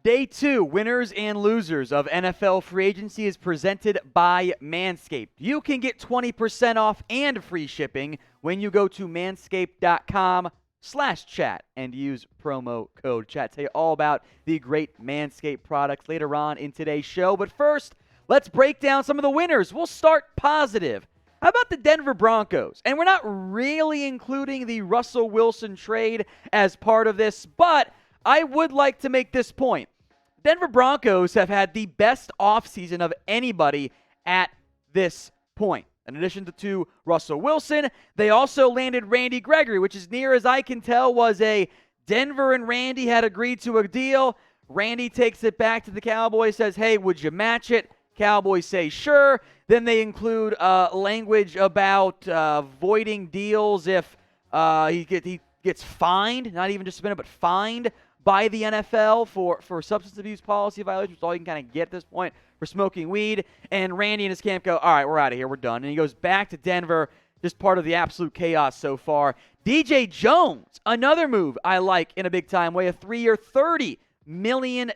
Day 2, winners and losers of NFL free agency is presented by Manscaped. You can get 20% off and free shipping when you go to manscaped.com/chat and use promo code chat. Tell you all about the great Manscaped products later on in today's show. But first, let's break down some of the winners. We'll start positive. How about the Denver Broncos? And we're not really including the Russell Wilson trade as part of this, but I would like to make this point. Denver Broncos have had the best offseason of anybody at this point. In addition to Russell Wilson, they also landed Randy Gregory, which as near as I can tell was a Denver and Randy had agreed to a deal. Randy takes it back to the Cowboys, says, hey, would you match it? Cowboys say sure. Then they include language about voiding deals if he gets fined, not even just suspended, but fined by the NFL for substance abuse policy violations, which is all you can kind of get at this point for smoking weed. And Randy and his camp go, all right, we're out of here. We're done. And he goes back to Denver, just part of the absolute chaos so far. DJ Jones, another move I like in a big-time way, a 3-year, $30 million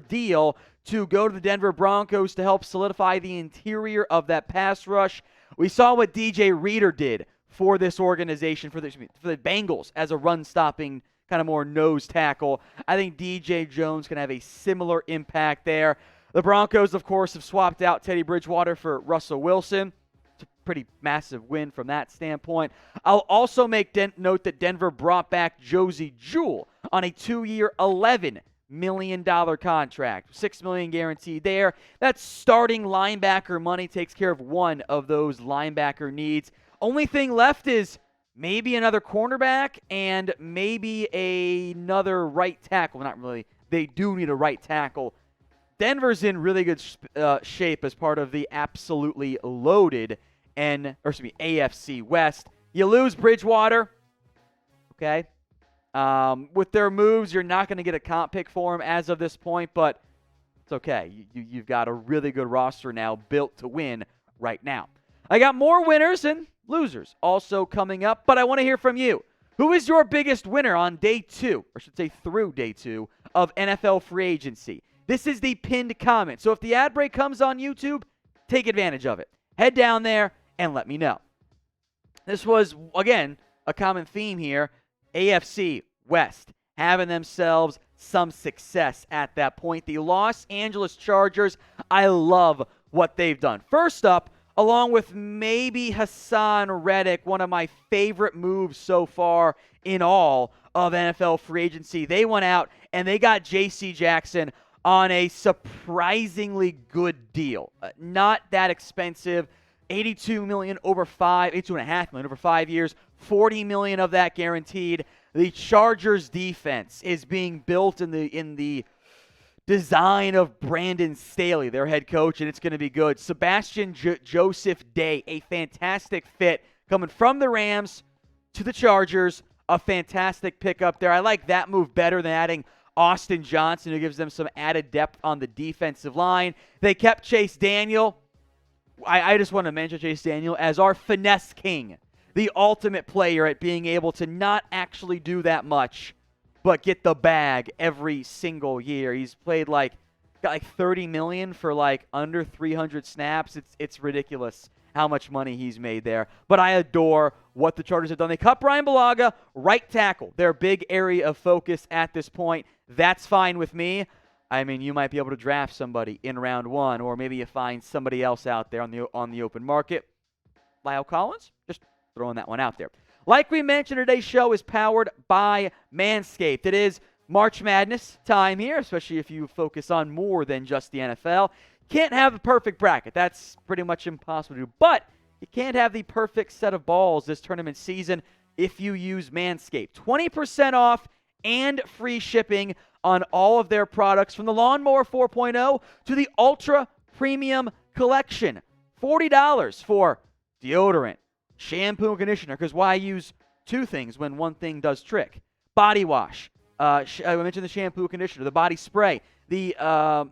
deal to go to the Denver Broncos to help solidify the interior of that pass rush. We saw what DJ Reader did for this organization, for the Bengals as a run-stopping kind of more nose tackle. I think DJ Jones can have a similar impact there. The Broncos, of course, have swapped out Teddy Bridgewater for Russell Wilson. It's a pretty massive win from that standpoint. I'll also make note that Denver brought back Josie Jewell on a 2-year, $11 million contract. $6 million guaranteed there. That starting linebacker money takes care of one of those linebacker needs. Only thing left is maybe another cornerback and maybe another right tackle. Not really. They do need a right tackle. Denver's in really good shape as part of the absolutely loaded AFC West. You lose Bridgewater, okay? With their moves, you're not going to get a comp pick for him as of this point, but it's okay. You've got a really good roster now built to win right now. I got more winners and losers also coming up, but I want to hear from you. Who is your biggest winner on day 2, or I should say through day 2, of NFL free agency? This is the pinned comment. So if the ad break comes on YouTube, take advantage of it. Head down there and let me know. This was, again, a common theme here. AFC West having themselves some success at that point. The Los Angeles Chargers, I love what they've done. First up, along with maybe Hassan Reddick, one of my favorite moves so far in all of NFL free agency. They went out and they got J.C. Jackson on a surprisingly good deal. Not that expensive. $82.5 million over 5 years. $40 million of that guaranteed. The Chargers defense is being built in the design of Brandon Staley, their head coach, and it's going to be good. Sebastian Joseph Day, a fantastic fit coming from the Rams to the Chargers. A fantastic pickup there. I like that move better than adding Austin Johnson, who gives them some added depth on the defensive line. They kept Chase Daniel. I just want to mention Chase Daniel as our finesse king, the ultimate player at being able to not actually do that much, but get the bag every single year. He's got like $30 million for like under 300 snaps. It's ridiculous how much money he's made there. But I adore what the Chargers have done. They cut Brian Bulaga, right tackle, their big area of focus at this point. That's fine with me. I mean, you might be able to draft somebody in round 1, or maybe you find somebody else out there on the open market. Lyle Collins, just throwing that one out there. Like we mentioned, today's show is powered by Manscaped. It is March Madness time here, especially if you focus on more than just the NFL. Can't have the perfect bracket. That's pretty much impossible to do. But you can't have the perfect set of balls this tournament season if you use Manscaped. 20% off and free shipping on all of their products, from the Lawnmower 4.0 to the Ultra Premium Collection. $40 for deodorant, shampoo and conditioner, because why use two things when one thing does trick? Body wash. I mentioned the shampoo and conditioner, the body spray, the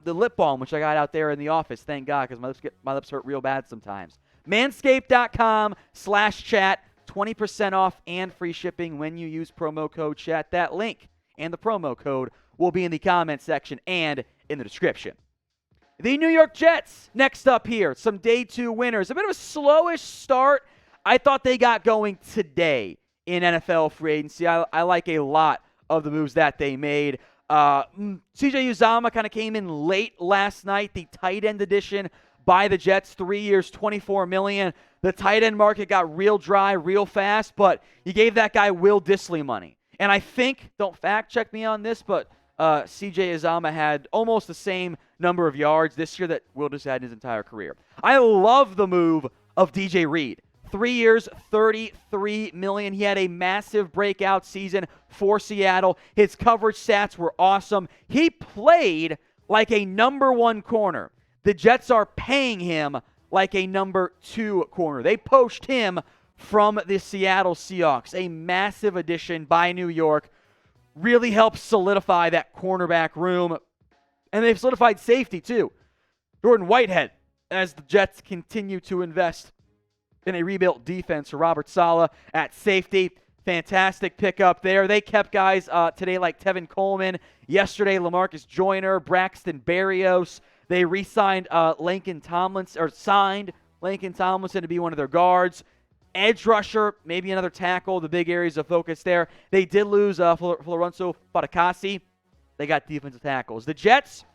lip balm, which I got out there in the office, thank God, because my lips hurt real bad sometimes. Manscaped.com/chat, 20% off and free shipping when you use promo code chat. That link and the promo code will be in the comment section and in the description. The New York Jets, next up here, some day 2 winners. A bit of a slowish start. I thought they got going today in NFL free agency. I like a lot of the moves that they made. CJ Uzomah kind of came in late last night, the tight end edition by the Jets, 3 years, $24 million. The tight end market got real dry real fast, but you gave that guy Will Dissly money. And I think, don't fact check me on this, but CJ Uzomah had almost the same number of yards this year that Will Dissly had in his entire career. I love the move of DJ Reed. 3 years, $33 million. He had a massive breakout season for Seattle. His coverage stats were awesome. He played like a number 1 corner. The Jets are paying him like a number 2 corner. They poached him from the Seattle Seahawks. A massive addition by New York. Really helps solidify that cornerback room. And they've solidified safety too. Jordan Whitehead, as the Jets continue to invest in a rebuilt defense for Robert Saleh at safety. Fantastic pickup there. They kept guys today like Tevin Coleman. Yesterday, LaMarcus Joyner, Braxton Berrios. They re-signed Laken Tomlinson, or signed Laken Tomlinson to be one of their guards. Edge rusher, maybe another tackle, the big areas of focus there. They did lose Florenzo Fatukasi. They got defensive tackles. The Jets,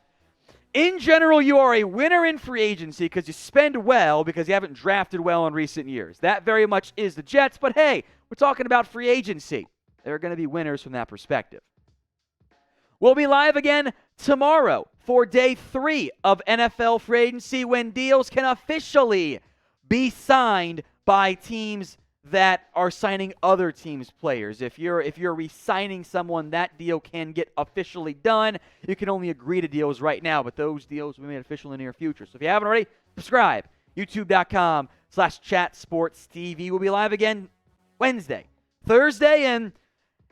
in general, you are a winner in free agency because you spend well because you haven't drafted well in recent years. That very much is the Jets, but hey, we're talking about free agency. They're going to be winners from that perspective. We'll be live again tomorrow for day 3 of NFL free agency when deals can officially be signed by teams that are signing other teams' players. If you're re-signing someone, that deal can get officially done. You can only agree to deals right now, but those deals will be made official in the near future. So if you haven't already, subscribe. YouTube.com/chatsportstv. We'll be live again Wednesday, Thursday, and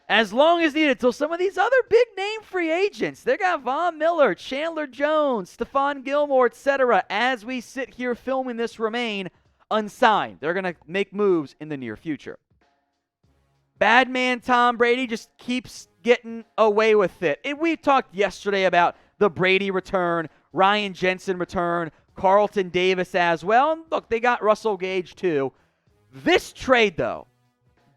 as long as needed till some of these other big-name free agents. They got Von Miller, Chandler Jones, Stephon Gilmore, etc. As we sit here filming this remain unsigned. They're going to make moves in the near future. Bad man Tom Brady just keeps getting away with it. And we talked yesterday about the Brady return, Ryan Jensen return, Carlton Davis as well. And look, they got Russell Gage too. This trade, though,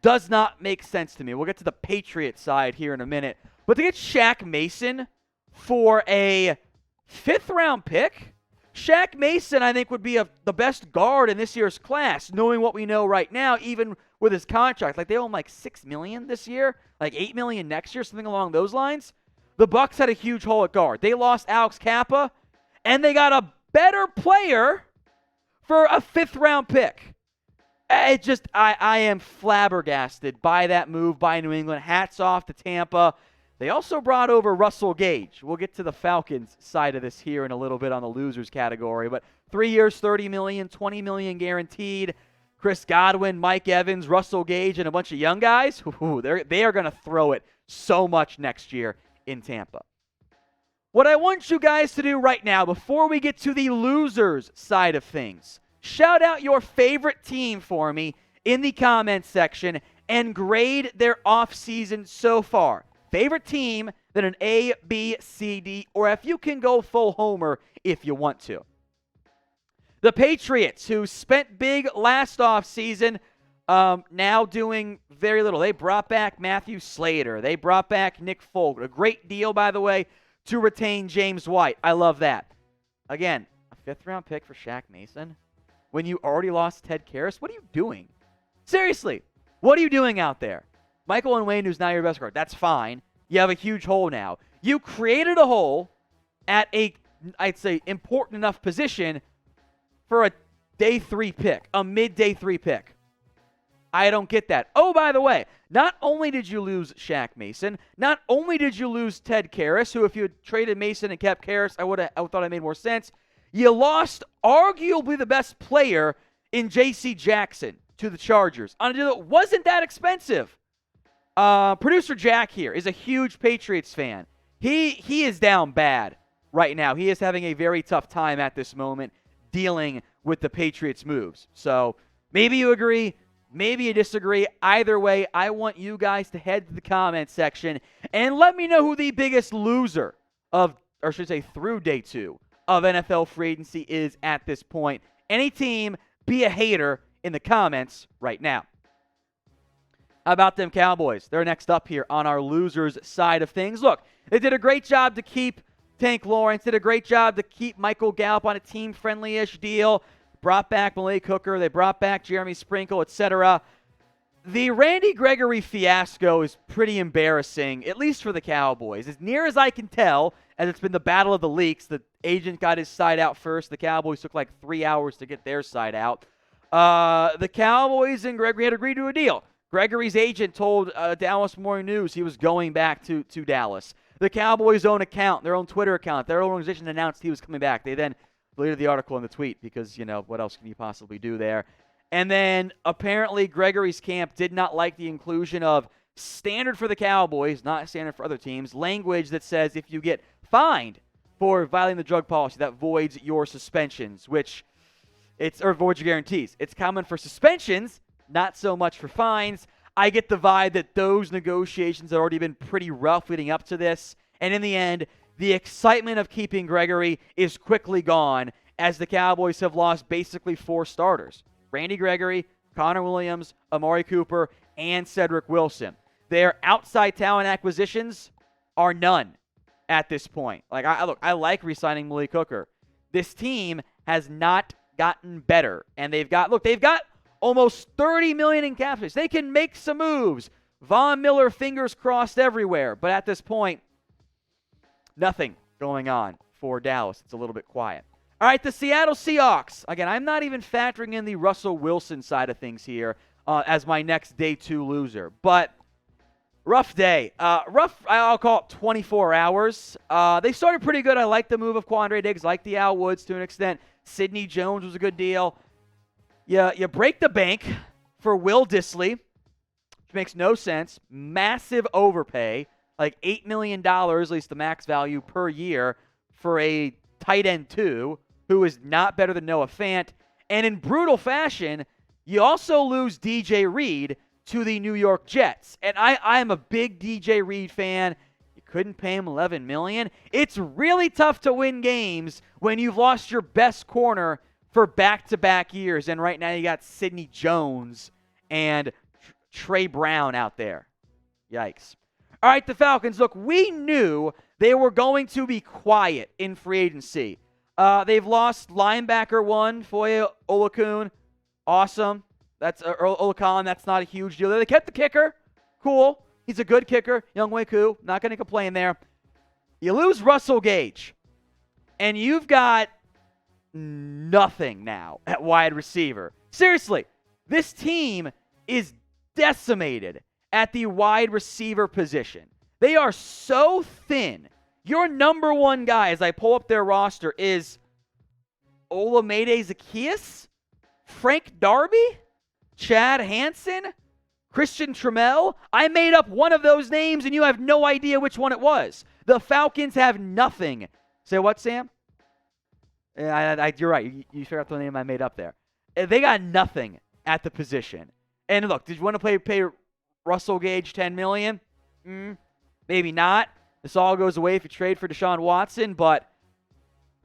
does not make sense to me. We'll get to the Patriots side here in a minute. But to get Shaq Mason for a 5th-round pick, Shaq Mason, I think, would be the best guard in this year's class, knowing what we know right now, even with his contract. Like, they owe him like $6 million this year, like $8 million next year, something along those lines. The Bucs had a huge hole at guard. They lost Alex Kappa, and they got a better player for a 5th-round pick. It just, I am flabbergasted by that move by New England. Hats off to Tampa. They also brought over Russell Gage. We'll get to the Falcons side of this here in a little bit on the losers category. But 3 years, $30 million, $20 million guaranteed. Chris Godwin, Mike Evans, Russell Gage, and a bunch of young guys. They are going to throw it so much next year in Tampa. What I want you guys to do right now, before we get to the losers side of things, shout out your favorite team for me in the comments section and grade their offseason so far. Favorite team, then an A, B, C, D, or if you can go full homer if you want to. The Patriots, who spent big last offseason, now doing very little. They brought back Matthew Slater. They brought back Nick Folk. A great deal, by the way, to retain James White. I love that. Again, a 5th-round pick for Shaq Mason when you already lost Ted Karras. What are you doing? Seriously, what are you doing out there? Michael Onwenu, who's now your best guard, that's fine. You have a huge hole now. You created a hole at a, I'd say, important enough position for a day 3 pick, a mid-day 3 pick. I don't get that. Oh, by the way, not only did you lose Shaq Mason, not only did you lose Ted Karras, who if you had traded Mason and kept Karras, I thought it made more sense. You lost arguably the best player in J.C. Jackson to the Chargers on a deal that wasn't that expensive. Producer Jack here is a huge Patriots fan. He is down bad right now. He is having a very tough time at this moment dealing with the Patriots' moves. So maybe you agree, maybe you disagree. Either way, I want you guys to head to the comments section And let me know who the biggest loser of, or should I say through day 2 of NFL free agency is at this point. Any team, be a hater in the comments right now. How about them Cowboys? They're next up here on our losers side of things. Look, they did a great job to keep Tank Lawrence, did a great job to keep Michael Gallup on a team-friendly-ish deal, brought back Malik Hooker, they brought back Jeremy Sprinkle, etc. The Randy Gregory fiasco is pretty embarrassing, at least for the Cowboys. As near as I can tell, as it's been the battle of the leaks, the agent got his side out first. The Cowboys took like 3 hours to get their side out. The Cowboys and Gregory had agreed to a deal. Gregory's agent told Dallas Morning News he was going back to Dallas. The Cowboys' own account, their own Twitter account, their own organization announced he was coming back. They then deleted the article in the tweet because, what else can you possibly do there? And then apparently Gregory's camp did not like the inclusion of standard for the Cowboys, not standard for other teams, language that says if you get fined for violating the drug policy, that voids your suspensions, or voids your guarantees. It's common for suspensions, not so much for fines. I get the vibe that those negotiations had already been pretty rough leading up to this. And in the end, the excitement of keeping Gregory is quickly gone as the Cowboys have lost basically 4 starters. Randy Gregory, Connor Williams, Amari Cooper, and Cedric Wilson. Their outside talent acquisitions are none at this point. I like re-signing Malik Hooker. This team has not gotten better. And they've got almost $30 million in cap space. They can make some moves. Von Miller, fingers crossed everywhere. But at this point, nothing going on for Dallas. It's a little bit quiet. All right, the Seattle Seahawks. Again, I'm not even factoring in the Russell Wilson side of things here as my next day 2 loser. But rough day. I'll call it 24 hours. They started pretty good. I like the move of Quandre Diggs, like the Al Woods to an extent. Sidney Jones was a good deal. You break the bank for Will Dissly, which makes no sense. Massive overpay, like $8 million, at least the max value per year, for a tight end 2, who is not better than Noah Fant. And in brutal fashion, you also lose DJ Reed to the New York Jets. And I am a big DJ Reed fan. You couldn't pay him $11 million. It's really tough to win games when you've lost your best corner for back-to-back years. And right now you got Sidney Jones and Trey Brown out there. Yikes. All right, the Falcons. Look, we knew they were going to be quiet in free agency. They've lost linebacker 1, Foye Olakun. Awesome. That's Olakun. That's not a huge deal. They kept the kicker. Cool. He's a good kicker. Younghoe Koo. Not going to complain there. You lose Russell Gage. And you've got nothing now at wide receiver. Seriously, this team is decimated at the wide receiver position. They are so thin. Your number 1 guy, as I pull up their roster, is Olamide Zaccheaus, Frank Darby, Chad Hansen, Christian Trammell. I made up one of those names, and you have no idea which one it was. The Falcons have nothing. Say what, Sam? You're right. You figured out the name I made up there. They got nothing at the position. And look, did you want to pay Russell Gage $10 million? Maybe not. This all goes away if you trade for Deshaun Watson. But,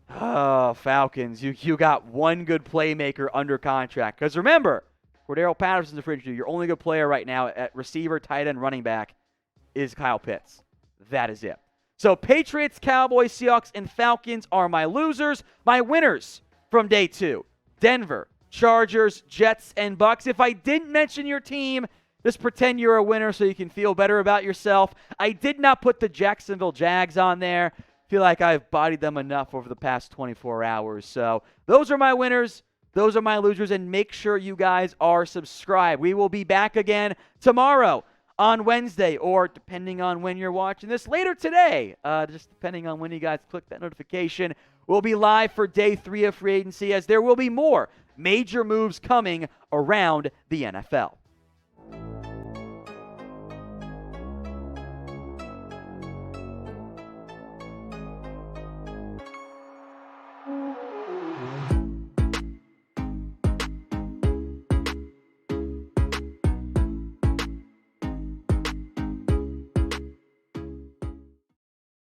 Falcons, you got one good playmaker under contract. Because remember, Cordero Patterson's a free agent. Your only good player right now at receiver, tight end, running back is Kyle Pitts. That is it. So Patriots, Cowboys, Seahawks, and Falcons are my losers. My winners from day 2, Denver, Chargers, Jets, and Bucks. If I didn't mention your team, just pretend you're a winner so you can feel better about yourself. I did not put the Jacksonville Jags on there. Feel like I've bodied them enough over the past 24 hours. So those are my winners. Those are my losers. And make sure you guys are subscribed. We will be back again tomorrow on Wednesday, or depending on when you're watching this, later today. Just depending on when you guys click that notification. We'll be live for day 3 of free agency, as there will be more major moves coming around the NFL.